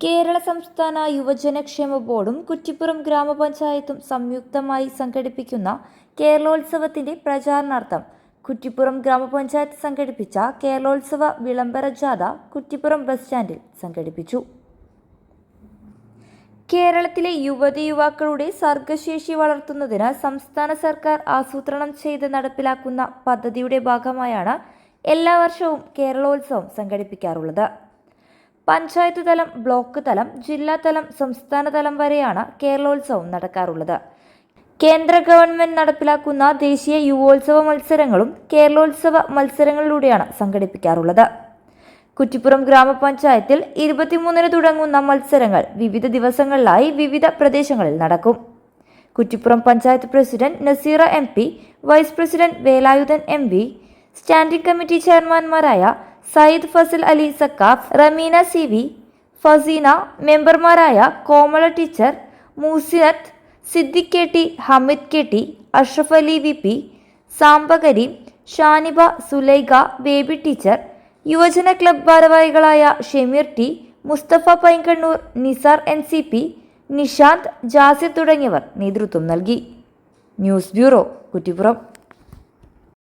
കേരള സംസ്ഥാന യുവജനക്ഷേമ ബോർഡും കുറ്റിപ്പുറം ഗ്രാമപഞ്ചായത്തും സംയുക്തമായി സംഘടിപ്പിക്കുന്ന കേരളോത്സവത്തിന്റെ പ്രചാരണാർത്ഥം കുറ്റിപ്പുറം ഗ്രാമപഞ്ചായത്ത് സംഘടിപ്പിച്ച കേരളോത്സവ വിളംബര ജാഥ കുറ്റിപ്പുറം ബസ് സ്റ്റാൻഡിൽ സംഘടിപ്പിച്ചു. കേരളത്തിലെ യുവതീ-യുവാക്കളുടെ സർഗശേഷി വളർത്തുന്നതിന് സംസ്ഥാന സർക്കാർ ആസൂത്രണം ചെയ്ത് നടപ്പിലാക്കുന്ന പദ്ധതിയുടെ ഭാഗമായാണ് എല്ലാ വർഷവും കേരളോത്സവം സംഘടിപ്പിക്കാറുള്ളത്. പഞ്ചായത്ത് തലം, ബ്ലോക്ക് തലം, ജില്ലാ തലം, സംസ്ഥാന തലം വരെയാണ് കേരളോത്സവം നടക്കാറുള്ളത്. കേന്ദ്ര ഗവൺമെന്റ് നടപ്പിലാക്കുന്ന ദേശീയ യുവോത്സവ മത്സരങ്ങളും കേരളോത്സവ മത്സരങ്ങളിലൂടെയാണ് സംഘടിപ്പിക്കാറുള്ളത്. കുറ്റിപ്പുറം ഗ്രാമപഞ്ചായത്തിൽ 23-ന് തുടങ്ങുന്ന മത്സരങ്ങൾ വിവിധ ദിവസങ്ങളിലായി വിവിധ പ്രദേശങ്ങളിൽ നടക്കും. Kuttippuram panchayat president Naseera MP, vice president Velayudhan MV, standing committee ചെയർമാൻമാരായ സയ്യിദ് ഫസൽ അലി സക്കാഫ്, റമീന CV, ഫസീന, മെമ്പർമാരായ Komala teacher, Musinath, Siddique KT, Hameed KT, Ashraf Ali VP, Samba Kareem, Shaniba, Sulaikha, Baby teacher, യുവജന ക്ലബ് ഭാരവാഹികളായ ഷമീർ T, മുസ്തഫ പൈങ്കണ്ണൂർ, നിസാർ NCP, നിഷാന്ത്, ജാസിർ തുടങ്ങിയവർ നേതൃത്വം നൽകി. News bureau, Kuttippuram.